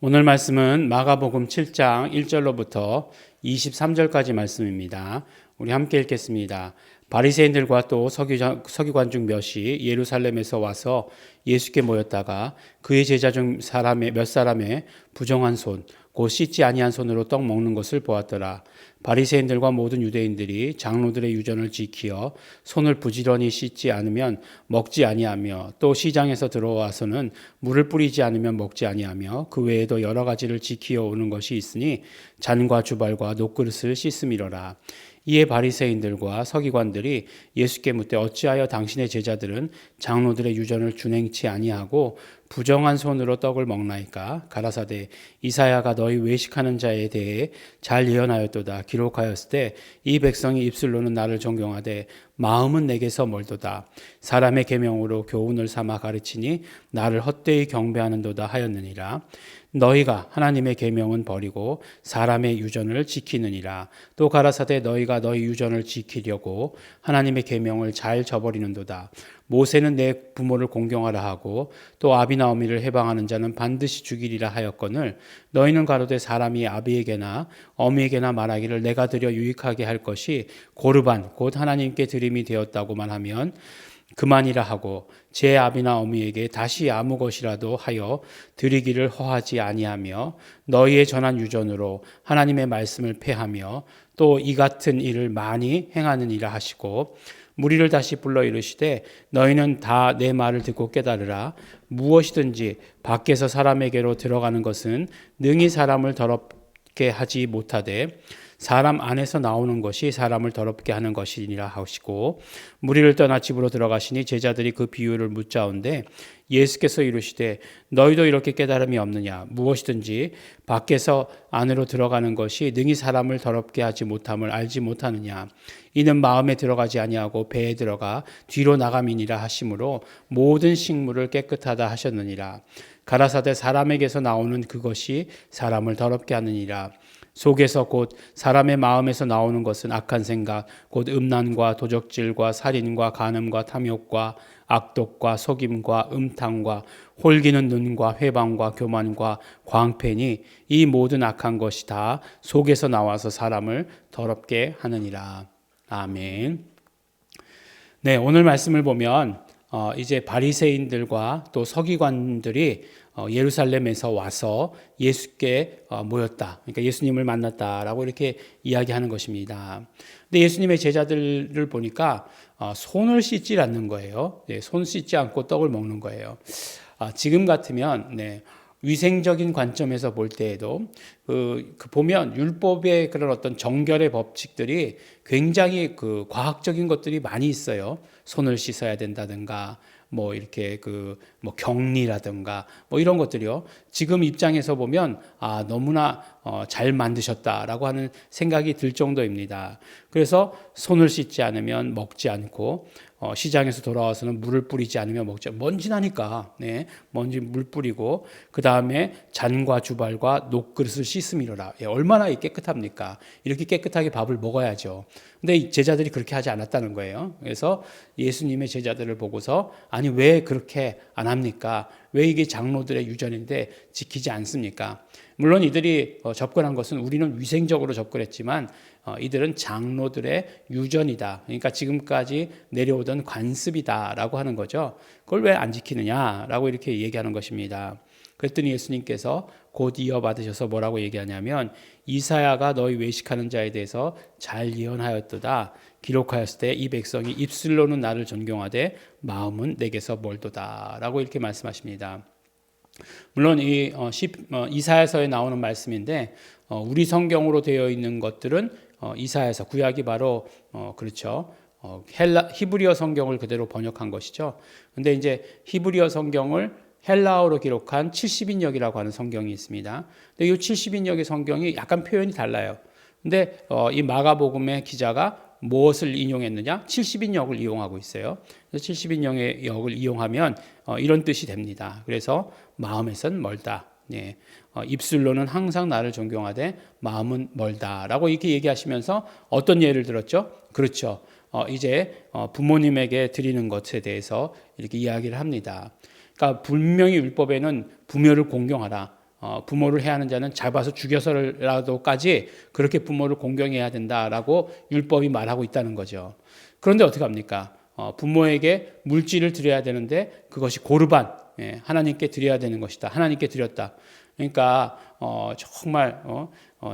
오늘 말씀은 마가복음 7장 1절로부터 23절까지 말씀입니다. 우리 함께 읽겠습니다. 바리새인들과 또 서기관 중 몇이 예루살렘에서 와서 예수께 모였다가 그의 제자 중 몇 사람의 부정한 손, 곧 씻지 아니한 손으로 떡 먹는 것을 보았더라. 바리새인들과 모든 유대인들이 장로들의 유전을 지키어 손을 부지런히 씻지 않으면 먹지 아니하며 또 시장에서 들어와서는 물을 뿌리지 않으면 먹지 아니하며 그 외에도 여러 가지를 지키어 오는 것이 있으니 잔과 주발과 녹그릇을 씻음이로라. 이에 바리새인들과 서기관들이 예수께 묻되 어찌하여 당신의 제자들은 장로들의 유전을 준행치 아니하고 부정한 손으로 떡을 먹나이까? 가라사대 이사야가 너희 외식하는 자에 대해 잘 예언하였도다. 기록하였을 때 이 백성이 입술로는 나를 존경하되 마음은 내게서 멀도다. 사람의 계명으로 교훈을 삼아 가르치니 나를 헛되이 경배하는도다 하였느니라. 너희가 하나님의 계명은 버리고 사람의 유전을 지키느니라. 또 가라사대 너희가 너희 유전을 지키려고 하나님의 계명을 잘 저버리는도다. 모세는 내 부모를 공경하라 하고 또 아비나 어미를 해방하는 자는 반드시 죽이리라 하였거늘 너희는 가로되 사람이 아비에게나 어미에게나 말하기를 내가 드려 유익하게 할 것이 고르반 곧 하나님께 드림이 되었다고만 하면 그만이라 하고 제 아비나 어미에게 다시 아무 것이라도 하여 드리기를 허하지 아니하며 너희의 전한 유전으로 하나님의 말씀을 폐하며 또 이 같은 일을 많이 행하느니라 하시고 무리를 다시 불러 이르시되 너희는 다 내 말을 듣고 깨달으라. 무엇이든지 밖에서 사람에게로 들어가는 것은 능히 사람을 더럽게 하지 못하되 사람 안에서 나오는 것이 사람을 더럽게 하는 것이니라 하시고 무리를 떠나 집으로 들어가시니 제자들이 그 비유를 묻자온데 예수께서 이르시되 너희도 이렇게 깨달음이 없느냐? 무엇이든지 밖에서 안으로 들어가는 것이 능히 사람을 더럽게 하지 못함을 알지 못하느냐? 이는 마음에 들어가지 아니하고 배에 들어가 뒤로 나감이니라 하시므로 모든 식물을 깨끗하다 하셨느니라. 가라사대 사람에게서 나오는 그것이 사람을 더럽게 하느니라. 속에서 곧 사람의 마음에서 나오는 것은 악한 생각, 곧 음란과 도적질과 살인과 간음과 탐욕과 악독과 속임과 음탕과 홀기는 눈과 회방과 교만과 광패니 이 모든 악한 것이 다 속에서 나와서 사람을 더럽게 하느니라. 아멘. 네, 오늘 말씀을 보면 이제 바리새인들과 또 서기관들이 예루살렘에서 와서 예수께 모였다. 그러니까 예수님을 만났다라고 이렇게 이야기하는 것입니다. 근데 예수님의 제자들을 보니까 손을 씻지 않는 거예요. 네, 손 씻지 않고 떡을 먹는 거예요. 지금 같으면 위생적인 관점에서 볼 때에도 보면 율법의 그런 어떤 정결의 법칙들이 굉장히 과학적인 것들이 많이 있어요. 손을 씻어야 된다든가 이렇게 격리라든가 이런 것들이요. 지금 입장에서 보면 너무나 잘 만드셨다라고 하는 생각이 들 정도입니다. 그래서 손을 씻지 않으면 먹지 않고 시장에서 돌아와서는 물을 뿌리지 않으면 먹지 먼지 나니까 먼지 물 뿌리고 그 다음에 잔과 주발과 녹그릇을 씻음이로라. 얼마나 깨끗합니까? 이렇게 깨끗하게 밥을 먹어야죠. 근데 제자들이 그렇게 하지 않았다는 거예요. 그래서 예수님의 제자들을 보고서 아니 왜 그렇게 안 합니까? 왜 이게 장로들의 유전인데 지키지 않습니까? 물론 이들이 접근한 것은 우리는 위생적으로 접근했지만 이들은 장로들의 유전이다. 그러니까 지금까지 내려오던 관습이다라고 하는 거죠. 그걸 왜 안 지키느냐라고 이렇게 얘기하는 것입니다. 그랬더니 예수님께서 곧 이어받으셔서 뭐라고 얘기하냐면 이사야가 너희 외식하는 자에 대해서 잘 예언하였도다. 기록하였을 때 이 백성이 입술로는 나를 존경하되 마음은 내게서 멀도다 라고 이렇게 말씀하십니다. 물론 이 이사야서에 나오는 말씀인데 우리 성경으로 되어 있는 것들은 이사야서 구약이 바로 그렇죠. 히브리어 성경을 그대로 번역한 것이죠. 근데 이제 히브리어 성경을 헬라어로 기록한 70인역이라고 하는 성경이 있습니다. 근데 이 70인역의 성경이 약간 표현이 달라요. 근데 이 마가복음의 기자가 무엇을 인용했느냐? 70인역을 이용하고 있어요. 그래서 70인역의 역을 이용하면 이런 뜻이 됩니다. 그래서 마음에선 멀다. 입술로는 항상 나를 존경하되 마음은 멀다라고 이렇게 얘기하시면서 어떤 예를 들었죠? 그렇죠. 이제 부모님에게 드리는 것에 대해서 이렇게 이야기를 합니다. 그러니까 분명히 율법에는 부모를 공경하라. 부모를 해하는 자는 잡아서 죽여서라도까지 그렇게 부모를 공경해야 된다라고 율법이 말하고 있다는 거죠. 그런데 어떻게 합니까? 부모에게 물질을 드려야 되는데 그것이 고르반, 하나님께 드려야 되는 것이다. 하나님께 드렸다. 그러니까 정말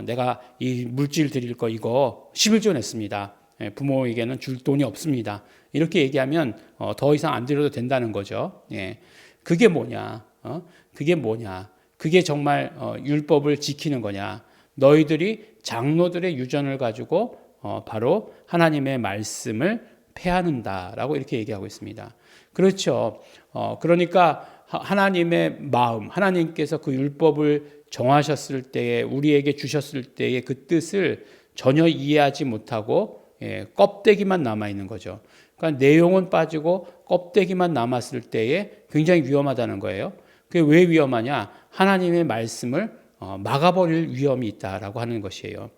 내가 이 물질 드릴 거 이거 11조 냈습니다. 부모에게는 줄 돈이 없습니다. 이렇게 얘기하면 더 이상 안 드려도 된다는 거죠. 그게 뭐냐? 그게 뭐냐? 그게 정말 율법을 지키는 거냐? 너희들이 장로들의 유전을 가지고 바로 하나님의 말씀을 폐하는다라고 이렇게 얘기하고 있습니다. 그렇죠. 그러니까 하나님의 마음, 하나님께서 그 율법을 정하셨을 때에 우리에게 주셨을 때의 그 뜻을 전혀 이해하지 못하고 껍데기만 남아 있는 거죠. 그러니까 내용은 빠지고 껍데기만 남았을 때에 굉장히 위험하다는 거예요. 그게 왜 위험하냐? 하나님의 말씀을 막아버릴 위험이 있다라고 하는 것이에요.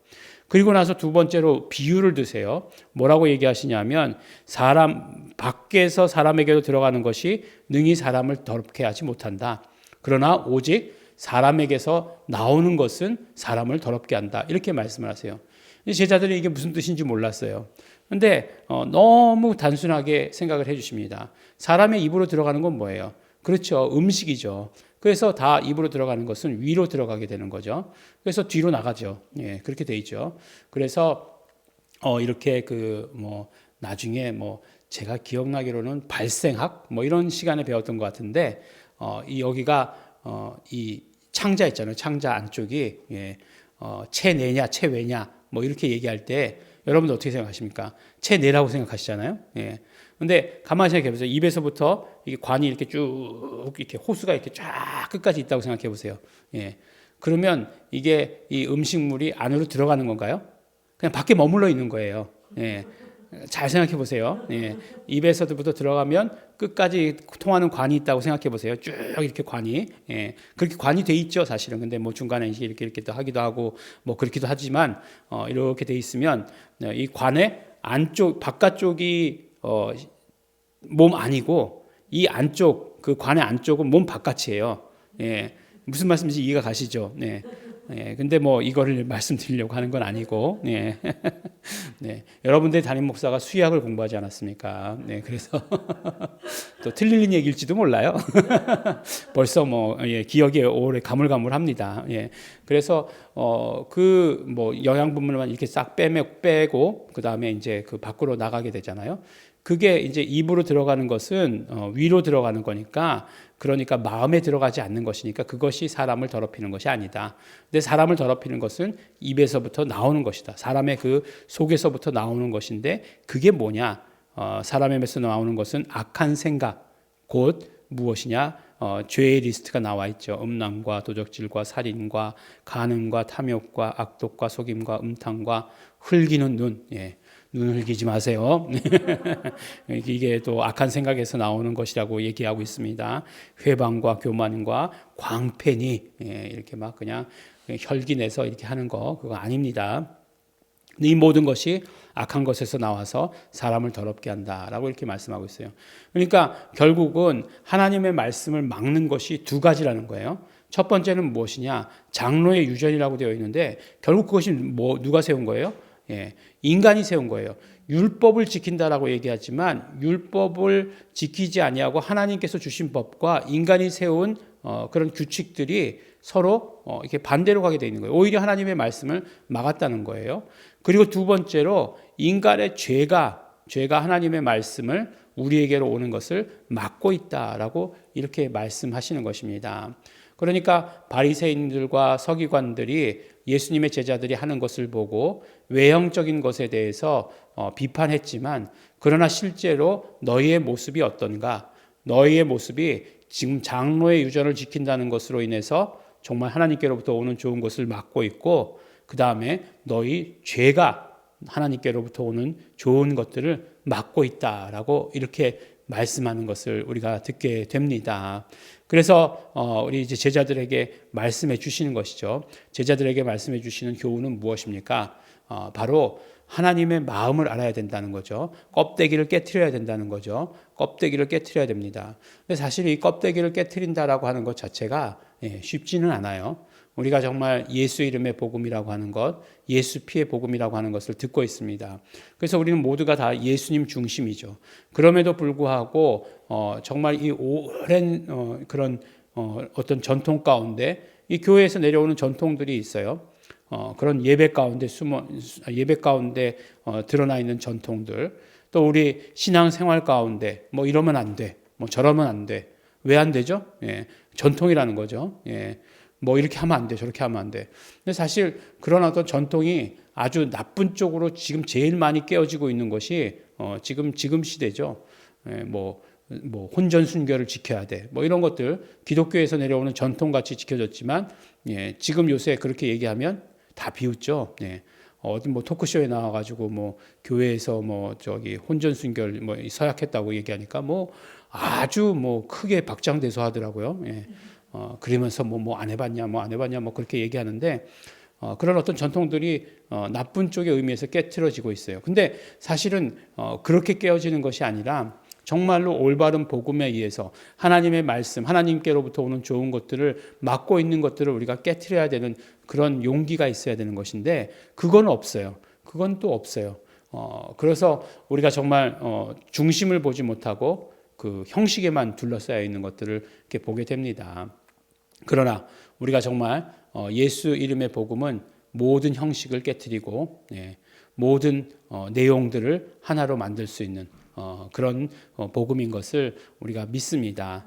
그리고 나서 두 번째로 비유를 드세요. 뭐라고 얘기하시냐면 사람 밖에서 사람에게로 들어가는 것이 능히 사람을 더럽게 하지 못한다. 그러나 오직 사람에게서 나오는 것은 사람을 더럽게 한다. 이렇게 말씀을 하세요. 제자들이 이게 무슨 뜻인지 몰랐어요. 근데 너무 단순하게 생각을 해 주십니다. 사람의 입으로 들어가는 건 뭐예요? 그렇죠. 음식이죠. 그래서 다 입으로 들어가는 것은 위로 들어가게 되는 거죠. 그래서 뒤로 나가죠. 그렇게 돼 있죠. 그래서 이렇게 나중에 제가 기억나기로는 발생학 이런 시간에 배웠던 것 같은데 여기가 이 창자 있잖아요. 창자 안쪽이 체내냐 체외냐 이렇게 얘기할 때 여러분들 어떻게 생각하십니까? 체내라고 생각하시잖아요. 근데 가만히 생각해 보세요. 입에서부터 이게 관이 이렇게 쭉 이렇게 호수가 이렇게 쫙 끝까지 있다고 생각해 보세요. 그러면 이게 이 음식물이 안으로 들어가는 건가요? 그냥 밖에 머물러 있는 거예요. 잘 생각해 보세요. 입에서부터 들어가면 끝까지 통하는 관이 있다고 생각해 보세요. 쭉 이렇게 관이. 그렇게 관이 돼 있죠, 사실은. 근데 중간에 이렇게 또 하기도 하고 그렇기도 하지만 이렇게 돼 있으면 이 관의 안쪽 바깥쪽이 몸 안이고 이 안쪽 그 관의 안쪽은 몸 바깥이에요. 무슨 말씀인지 이해가 가시죠? 근데 이거를 말씀드리려고 하는 건 아니고, 여러분들의 담임 목사가 수의학을 공부하지 않았습니까? 그래서 또 틀린 얘기일지도 몰라요. 벌써 기억이 오래 가물가물합니다. 그래서 영양분만 이렇게 싹 빼고 그 다음에 이제 그 밖으로 나가게 되잖아요. 그게 이제 입으로 들어가는 것은 위로 들어가는 거니까 그러니까 마음에 들어가지 않는 것이니까 그것이 사람을 더럽히는 것이 아니다. 근데 사람을 더럽히는 것은 입에서부터 나오는 것이다. 사람의 그 속에서부터 나오는 것인데 그게 뭐냐? 사람의 입에서 나오는 것은 악한 생각, 곧 무엇이냐? 죄의 리스트가 나와 있죠. 음란과 도적질과 살인과 간음과 탐욕과 악독과 속임과 음탕과 흘기는 눈. 눈 흘기지 마세요. 이게 또 악한 생각에서 나오는 것이라고 얘기하고 있습니다. 회방과 교만과 광팬이 이렇게 막 그냥 혈기내서 이렇게 하는 거 그거 아닙니다. 이 모든 것이 악한 것에서 나와서 사람을 더럽게 한다라고 이렇게 말씀하고 있어요. 그러니까 결국은 하나님의 말씀을 막는 것이 두 가지라는 거예요. 첫 번째는 무엇이냐? 장로의 유전이라고 되어 있는데 결국 그것이 누가 세운 거예요? 인간이 세운 거예요. 율법을 지킨다라고 얘기하지만 율법을 지키지 아니하고 하나님께서 주신 법과 인간이 세운 그런 규칙들이 서로 이렇게 반대로 가게 되어 있는 거예요. 오히려 하나님의 말씀을 막았다는 거예요. 그리고 두 번째로 인간의 죄가 하나님의 말씀을 우리에게로 오는 것을 막고 있다라고 이렇게 말씀하시는 것입니다. 그러니까 바리새인들과 서기관들이 예수님의 제자들이 하는 것을 보고 외형적인 것에 대해서 비판했지만 그러나 실제로 너희의 모습이 어떤가? 너희의 모습이 지금 장로의 유전을 지킨다는 것으로 인해서 정말 하나님께로부터 오는 좋은 것을 막고 있고 그 다음에 너희 죄가 하나님께로부터 오는 좋은 것들을 막고 있다라고 이렇게 말씀하는 것을 우리가 듣게 됩니다. 그래서 우리 이제 제자들에게 말씀해 주시는 것이죠. 제자들에게 말씀해 주시는 교훈은 무엇입니까? 바로 하나님의 마음을 알아야 된다는 거죠. 껍데기를 깨트려야 된다는 거죠. 껍데기를 깨트려야 됩니다. 근데 사실 이 껍데기를 깨트린다라고 하는 것 자체가 쉽지는 않아요. 우리가 정말 예수 이름의 복음이라고 하는 것, 예수 피의 복음이라고 하는 것을 듣고 있습니다. 그래서 우리는 모두가 다 예수님 중심이죠. 그럼에도 불구하고 정말 이 오랜 그런 어떤 전통 가운데 이 교회에서 내려오는 전통들이 있어요. 그런 예배 가운데 드러나 있는 전통들, 또 우리 신앙 생활 가운데 뭐 이러면 안 돼, 뭐 저러면 안 돼. 왜 안 되죠? 전통이라는 거죠. 뭐 이렇게 하면 안 돼, 저렇게 하면 안 돼. 근데 사실 그런 어떤 전통이 아주 나쁜 쪽으로 지금 제일 많이 깨어지고 있는 것이 지금 시대죠. 뭐 혼전 순결을 지켜야 돼. 뭐 이런 것들 기독교에서 내려오는 전통 같이 지켜졌지만 지금 요새 그렇게 얘기하면 다 비웃죠. 어디 뭐 토크쇼에 나와가지고 뭐 교회에서 뭐 저기 혼전 순결 뭐 서약했다고 얘기하니까 뭐 아주 뭐 크게 박장대소하더라고요. 그러면서 뭐 안 해봤냐, 뭐 안 해봤냐, 뭐 그렇게 얘기하는데 그런 어떤 전통들이 나쁜 쪽의 의미에서 깨트려지고 있어요. 근데 사실은 그렇게 깨어지는 것이 아니라 정말로 올바른 복음에 의해서 하나님의 말씀, 하나님께로부터 오는 좋은 것들을 맡고 있는 것들을 우리가 깨트려야 되는 그런 용기가 있어야 되는 것인데 그건 없어요. 그건 또 없어요. 그래서 우리가 정말 중심을 보지 못하고 그 형식에만 둘러싸여 있는 것들을 이렇게 보게 됩니다. 그러나 우리가 정말 예수 이름의 복음은 모든 형식을 깨트리고 모든 내용들을 하나로 만들 수 있는 그런 복음인 것을 우리가 믿습니다.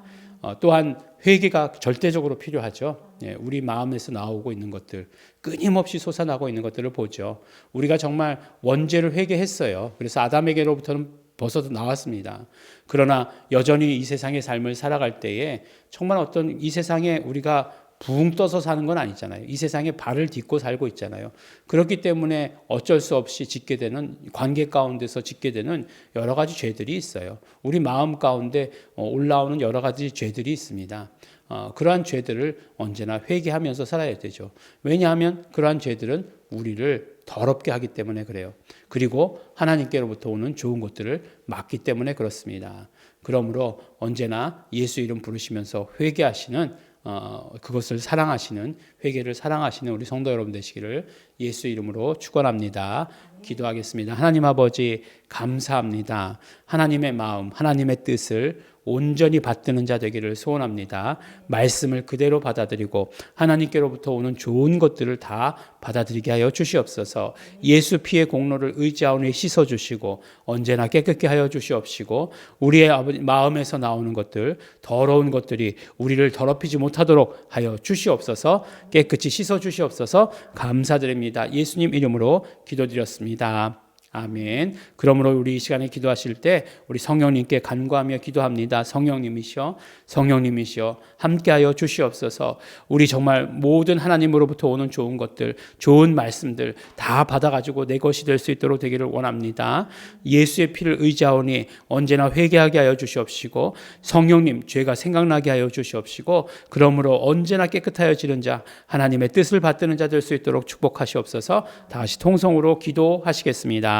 또한 회개가 절대적으로 필요하죠. 우리 마음에서 나오고 있는 것들, 끊임없이 솟아나고 있는 것들을 보죠. 우리가 정말 원죄를 회개했어요. 그래서 아담에게로부터는 벗어도 나왔습니다. 그러나 여전히 이 세상의 삶을 살아갈 때에 정말 어떤 이 세상에 우리가 붕 떠서 사는 건 아니잖아요. 이 세상에 발을 딛고 살고 있잖아요. 그렇기 때문에 어쩔 수 없이 짓게 되는 관계 가운데서 짓게 되는 여러 가지 죄들이 있어요. 우리 마음 가운데 올라오는 여러 가지 죄들이 있습니다. 그러한 죄들을 언제나 회개하면서 살아야 되죠. 왜냐하면 그러한 죄들은 우리를 더럽게 하기 때문에 그래요. 그리고 하나님께로부터 오는 좋은 것들을 막기 때문에 그렇습니다. 그러므로 언제나 예수 이름 부르시면서 회개하시는 그것을 사랑하시는 회개를 사랑하시는 우리 성도 여러분 되시기를 예수 이름으로 축원합니다. 기도하겠습니다. 하나님 아버지 감사합니다. 하나님의 마음, 하나님의 뜻을 온전히 받드는 자 되기를 소원합니다. 말씀을 그대로 받아들이고 하나님께로부터 오는 좋은 것들을 다 받아들이게 하여 주시옵소서. 예수 피의 공로를 의지하오니 씻어주시고 언제나 깨끗게 하여 주시옵시고 우리의 마음에서 나오는 것들, 더러운 것들이 우리를 더럽히지 못하도록 하여 주시옵소서. 깨끗이 씻어주시옵소서. 감사드립니다. 예수님 이름으로 기도드렸습니다. 아멘. 그러므로 우리 이 시간에 기도하실 때 우리 성령님께 간구하며 기도합니다. 성령님이시여 함께하여 주시옵소서. 우리 정말 모든 하나님으로부터 오는 좋은 것들, 좋은 말씀들 다 받아가지고 내 것이 될 수 있도록 되기를 원합니다. 예수의 피를 의지하오니 언제나 회개하게 하여 주시옵시고 성령님 죄가 생각나게 하여 주시옵시고 그러므로 언제나 깨끗하여지는 자, 하나님의 뜻을 받드는 자 될 수 있도록 축복하시옵소서. 다시 통성으로 기도하시겠습니다.